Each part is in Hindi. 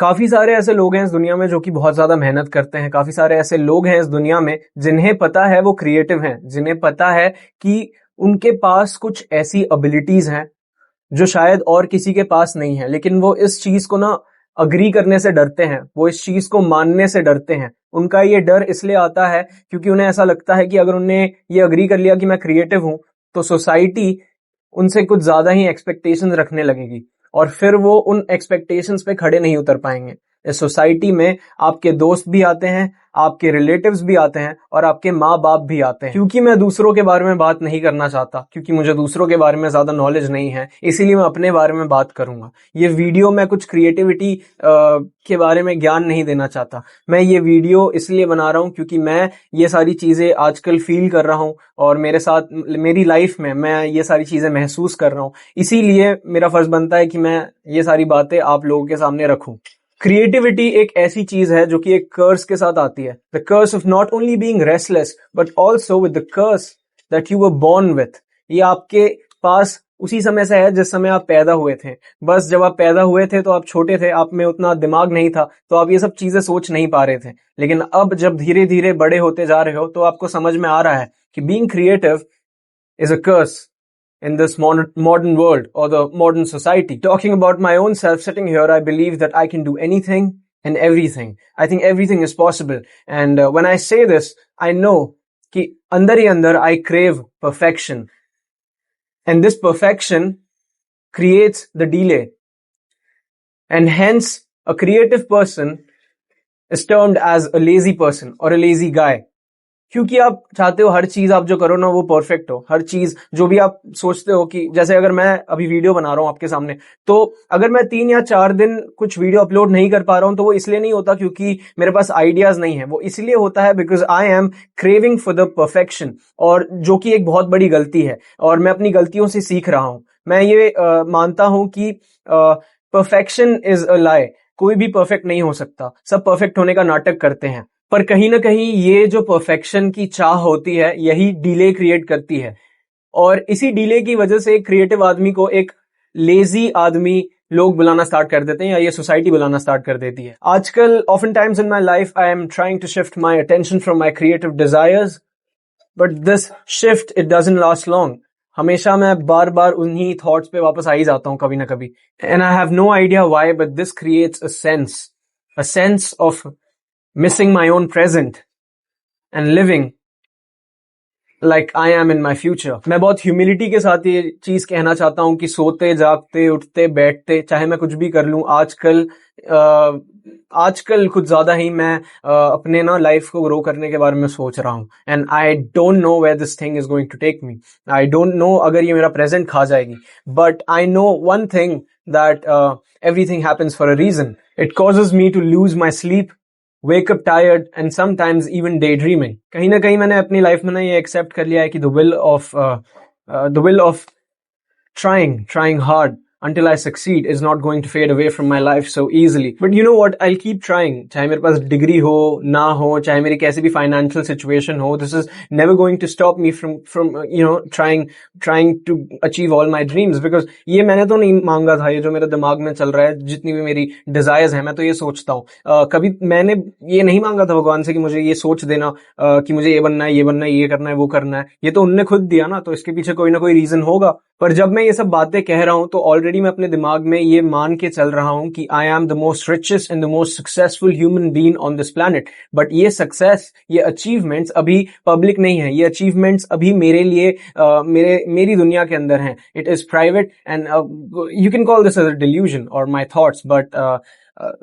काफी सारे ऐसे लोग हैं इस दुनिया में जो कि बहुत ज्यादा मेहनत करते हैं। काफी सारे ऐसे लोग हैं इस दुनिया में जिन्हें पता है वो क्रिएटिव हैं, जिन्हें पता है कि उनके पास कुछ ऐसी एबिलिटीज हैं जो शायद और किसी के पास नहीं है, लेकिन वो इस चीज को ना अग्री करने से डरते हैं, वो इस चीज को मानने से डरते हैं। उनका ये डर इसलिए आता है क्योंकि उन्हें ऐसा लगता है कि अगर उन्हें ये अग्री कर लिया कि मैं क्रिएटिव हूं तो सोसाइटी उनसे कुछ ज्यादा ही एक्सपेक्टेशंस रखने लगेगी और फिर वो उन एक्सपेक्टेशंस पे खड़े नहीं उतर पाएंगे। इस सोसाइटी में आपके दोस्त भी आते हैं, आपके रिलेटिव्स भी आते हैं और आपके माँ बाप भी आते हैं। क्योंकि मैं दूसरों के बारे में बात नहीं करना चाहता, क्योंकि मुझे दूसरों के बारे में ज्यादा नॉलेज नहीं है, इसीलिए मैं अपने बारे में बात करूंगा। ये वीडियो मैं कुछ क्रिएटिविटी के बारे में ज्ञान नहीं देना चाहता। मैं ये वीडियो इसलिए बना रहा हूँ क्योंकि मैं ये सारी चीजें आजकल फील कर रहा हूँ और मेरे साथ मेरी लाइफ में मैं ये सारी चीजें महसूस कर रहा हूँ। इसीलिए मेरा फर्ज बनता है कि मैं ये सारी बातें आप लोगों के सामने रखूं। क्रिएटिविटी एक ऐसी चीज है जो कि एक कर्स के साथ आती है। The curse of not only being restless but also with the curse that you were born with. ये आपके पास उसी समय से है जिस समय आप पैदा हुए थे। बस जब आप पैदा हुए थे तो आप छोटे थे, आप में उतना दिमाग नहीं था, तो आप ये सब चीजें सोच नहीं पा रहे थे। लेकिन अब जब धीरे धीरे बड़े होते जा रहे हो तो आपको समझ में आ रहा है कि being creative is a curse in this modern world or the modern society. Talking about my own self sitting here, I believe that I can do anything and everything. I think everything is possible. And when I say this, I know कि अंदर ही अंदर I crave perfection. And this perfection creates the delay. And hence, a creative person is termed as a lazy person or a lazy guy. क्योंकि आप चाहते हो हर चीज आप जो करो ना वो परफेक्ट हो। हर चीज जो भी आप सोचते हो कि जैसे अगर मैं अभी वीडियो बना रहा हूं आपके सामने, तो अगर मैं 3 या 4 दिन कुछ वीडियो अपलोड नहीं कर पा रहा हूं तो वो इसलिए नहीं होता क्योंकि मेरे पास आइडियाज नहीं है, वो इसलिए होता है because I am craving for the perfection. और जो कि एक बहुत बड़ी गलती है और मैं अपनी गलतियों से सीख रहा हूं। मैं ये मानता हूं कि परफेक्शन इज अ लाई। कोई भी परफेक्ट नहीं हो सकता, सब परफेक्ट होने का नाटक करते हैं। पर कहीं ना कहीं ये जो परफेक्शन की चाह होती है यही डिले क्रिएट करती है और इसी डिले की वजह से एक क्रिएटिव आदमी को एक लेजी आदमी लोग बुलाना स्टार्ट कर देते हैं या ये सोसाइटी बुलाना स्टार्ट कर देती है। आजकल often times in my life I am trying to shift my attention from my creative desires but this shift it doesn't last long. हमेशा मैं बार बार उन्हीं थॉट्स पे वापस आ ही जाता हूं कभी ना कभी। And I have no idea why but this creates a sense of missing my own present and living like I am in my future. मैं बहुत ह्यूमिलिटी के साथ ये चीज कहना चाहता हूं कि सोते जागते उठते बैठते चाहे मैं कुछ भी कर लूं, आजकल कुछ ज्यादा ही मैं अपने ना लाइफ को ग्रो करने के बारे में सोच रहा हूं। And I don't know where this thing is going to take me. I don't know अगर ये मेरा प्रेजेंट खा जाएगी, but I know one thing that everything happens for a reason. It causes me to lose my sleep, wake up tired and sometimes even daydreaming. कहीं ना कहीं मैंने अपनी लाइफ में ना ये एक्सेप्ट कर लिया है कि the will of trying hard until I succeed is not going to fade away from my life so easily. But you know what? I'll keep trying. चाहे मेरे पास डिग्री हो ना हो, चाहे मेरी कैसी भी फाइनेंशियल सिचुएशन हो, this is never going to stop me from trying to achieve all my dreams. Because ये मैंने तो नहीं मांगा था, ये जो मेरे दिमाग में चल रहा है, जितनी भी मेरी डिजायर्स हैं, मैं तो ये सोचता हूँ। कभी मैंने ये नहीं मांगा था भगवान से कि मुझे ये सोच देना कि मुझे ये बनना है, ये बनना है, ये करना है, वो करना है। ये तो उनने खुद दिया ना, तो इसके पीछे कोई ना कोई रीजन होगा। पर जब मैं ये सब बातें कह रहा हूं तो ऑलरेडी मैं अपने दिमाग में ये मान के चल रहा हूं कि I am the most richest and the most successful human being on this planet. But ये सक्सेस, ये अचीवमेंट्स अभी पब्लिक नहीं है। ये अचीवमेंट्स अभी मेरे लिए मेरी दुनिया के अंदर हैं। It is private and you can call this as a delusion और माई थॉट्स। बट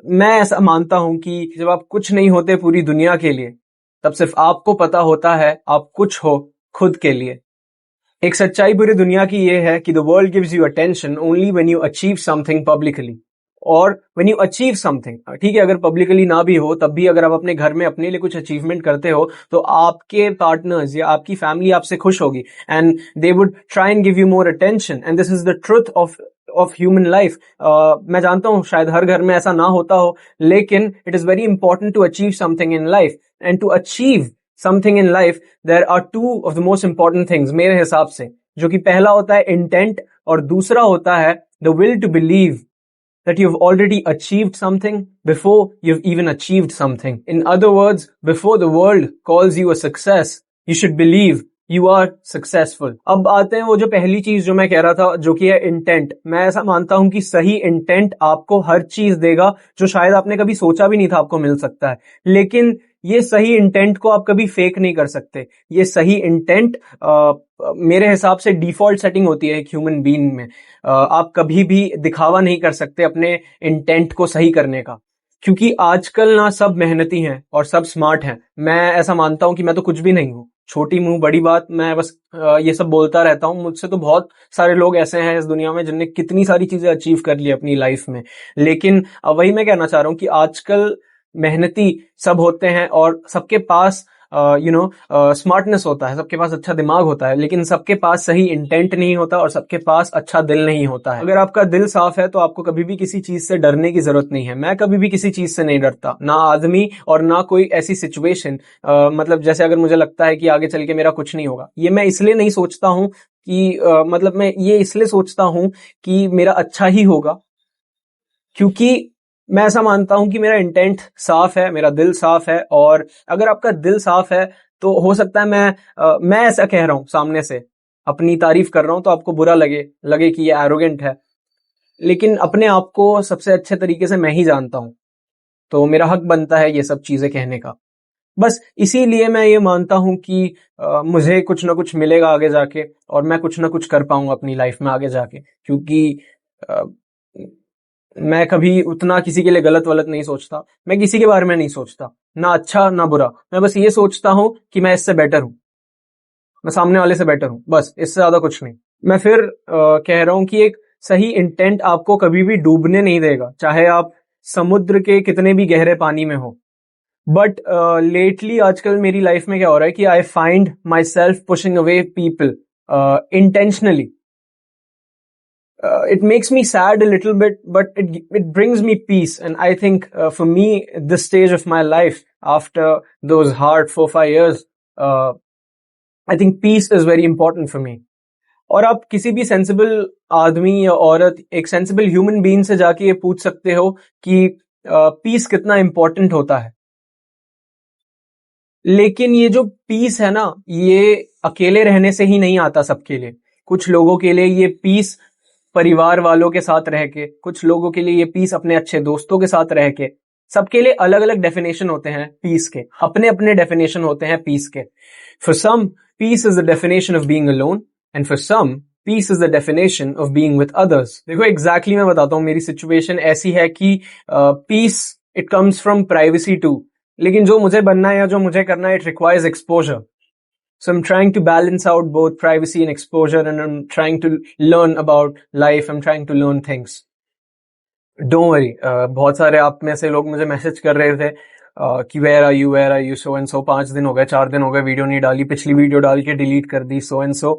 मैं ऐसा मानता हूं कि जब आप कुछ नहीं होते पूरी दुनिया के लिए, तब सिर्फ आपको पता होता है आप कुछ हो खुद के लिए। एक सच्चाई पूरी दुनिया की ये है कि the world gives you attention only when you achieve something publicly और व्हेन यू अचीव समथिंग। ठीक है, अगर पब्लिकली ना भी हो तब भी अगर आप अपने घर में अपने लिए कुछ अचीवमेंट करते हो तो आपके पार्टनर्स या आपकी फैमिली आपसे खुश होगी and they would try and give you more attention. And this is the truth of human life. मैं जानता हूं शायद हर घर में ऐसा ना होता हो, लेकिन it is very important to achieve something in life. And to achieve something in life, there are two of the most important things मेरे हिसाब से, जो कि पहला होता है इंटेंट और दूसरा होता है the will to believe that you've already achieved something before you've even achieved something. In other words, before the world calls you a success, you should believe you are successful. अब आते हैं वो जो पहली चीज जो मैं कह रहा था, जो कि है इंटेंट. मैं ऐसा मानता हूं कि सही इंटेंट आपको हर चीज देगा जो शायद आपने कभी सोचा भी नहीं था आपको मिल सकता है. लेकिन ये सही इंटेंट को आप कभी फेक नहीं कर सकते. ये सही इंटेंट मेरे हिसाब से डिफॉल्ट सेटिंग होती है एक ह्यूमन बीइंग में. आप कभी भी दिखावा नहीं कर सकते अपने इंटेंट को सही करने का, क्योंकि आजकल ना सब मेहनती हैं और सब स्मार्ट हैं. मैं ऐसा मानता हूं कि मैं तो कुछ भी नहीं हूं. छोटी मुंह बड़ी बात, मैं बस ये सब बोलता रहता हूं. मुझसे तो बहुत सारे लोग ऐसे हैं इस दुनिया में जिनने कितनी सारी चीजें अचीव कर ली अपनी लाइफ में. लेकिन वही मैं कहना चाह रहा हूं कि आजकल मेहनती सब होते हैं और सबके पास स्मार्टनेस होता है, सबके पास अच्छा दिमाग होता है, लेकिन सबके पास सही इंटेंट नहीं होता और सबके पास अच्छा दिल नहीं होता है. अगर आपका दिल साफ है तो आपको कभी भी किसी चीज से डरने की जरूरत नहीं है. मैं कभी भी किसी चीज से नहीं डरता, ना आदमी और ना कोई ऐसी सिचुएशन. मतलब जैसे अगर मुझे लगता है कि आगे चल के मेरा कुछ नहीं होगा, ये मैं इसलिए नहीं सोचता हूं कि मतलब मैं ये इसलिए सोचता हूं कि मेरा अच्छा ही होगा, क्योंकि मैं ऐसा मानता हूं कि मेरा इंटेंट साफ है, मेरा दिल साफ है. और अगर आपका दिल साफ है तो हो सकता है मैं ऐसा कह रहा हूं, सामने से अपनी तारीफ कर रहा हूं तो आपको बुरा लगे कि ये एरोगेंट है, लेकिन अपने आप को सबसे अच्छे तरीके से मैं ही जानता हूं, तो मेरा हक बनता है ये सब चीजें कहने का. बस इसीलिए मैं ये मानता हूं कि मुझे कुछ ना कुछ मिलेगा आगे जाके और मैं कुछ ना कुछ कर पाऊंगा अपनी लाइफ में आगे जाके, क्योंकि मैं कभी उतना किसी के लिए गलत वलत नहीं सोचता. मैं किसी के बारे में नहीं सोचता, ना अच्छा ना बुरा. मैं बस ये सोचता हूं कि मैं इससे बेटर हूं, मैं सामने वाले से बेटर हूं, बस इससे ज्यादा कुछ नहीं. मैं फिर कह रहा हूं कि एक सही इंटेंट आपको कभी भी डूबने नहीं देगा, चाहे आप समुद्र के कितने भी गहरे पानी में हो. बट लेटली आजकल मेरी लाइफ में क्या हो रहा है कि I find my self pushing away people intentionally. It makes me sad a little bit, but it brings me peace. And I think for me, this stage of my life, after those hard 4-5 years, I think peace is very important for me. और आप किसी भी सेंसिबल आदमी या औरत, एक सेंसिबल ह्यूमन बीइंग से जाके ये पूछ सकते हो कि पीस कितना इंपॉर्टेंट होता है. लेकिन ये जो पीस है ना, ये अकेले रहने से ही नहीं आता सबके लिए. कुछ लोगों के लिए ये पीस परिवार वालों के साथ रह के, कुछ लोगों के लिए ये पीस अपने अच्छे दोस्तों के साथ रह के. सबके लिए अलग अलग डेफिनेशन होते हैं पीस के, अपने अपने डेफिनेशन होते हैं पीस के. For some peace is the definition of being alone, and for some peace is the definition of being with others. देखो एग्जैक्टली मैं बताता हूँ, मेरी सिचुएशन ऐसी है कि peace it comes from privacy too, लेकिन जो मुझे बनना है या जो मुझे करना है, it requires exposure. So I'm trying to balance out both privacy and exposure, and I'm trying to learn about life. I'm trying to learn things. Don't worry. बहुत सारे आप में से लोग मुझे मैसेज कर रहे थे कि where are you so and so. 5 दिन हो गए, 4 दिन हो गए, वीडियो नहीं डाली, पिछली वीडियो डाल के डिलीट कर दी, so and so.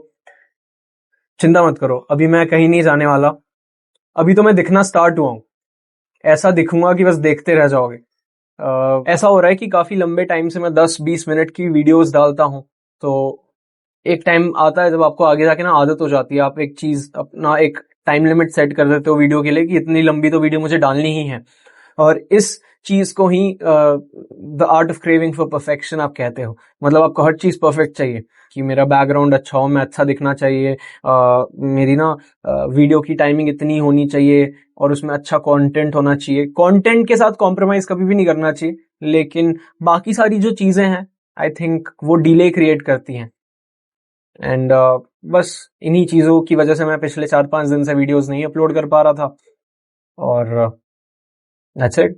चिंता मत करो, अभी मैं कहीं नहीं जाने वाला. अभी तो मैं दिखना स्टार्ट हुआ हूं. ऐसा दिखूंगा कि बस देखते रह जाओगे. ऐसा हो रहा है कि काफी लंबे टाइम से मैं 10-20 मिनट की वीडियोस डालता हूं. तो एक टाइम आता है जब आपको आगे जाके ना आदत हो जाती है, आप एक चीज अपना एक टाइम लिमिट सेट कर देते हो वीडियो के लिए कि इतनी लंबी तो वीडियो मुझे डालनी ही है. और इस चीज को ही the art of craving for perfection आप कहते हो. मतलब आपको हर चीज परफेक्ट चाहिए, कि मेरा बैकग्राउंड अच्छा हो, मैं अच्छा दिखना चाहिए, मेरी ना वीडियो की टाइमिंग इतनी होनी चाहिए और उसमें अच्छा कंटेंट होना चाहिए. कंटेंट के साथ कॉम्प्रोमाइज कभी भी नहीं करना चाहिए, लेकिन बाकी सारी जो चीजें हैं आई थिंक वो डिले क्रिएट करती हैं. एंड बस इन्हीं चीजों की वजह से मैं पिछले 4-5 दिन से वीडियोस नहीं अपलोड कर पा रहा था. और दैट्स इट.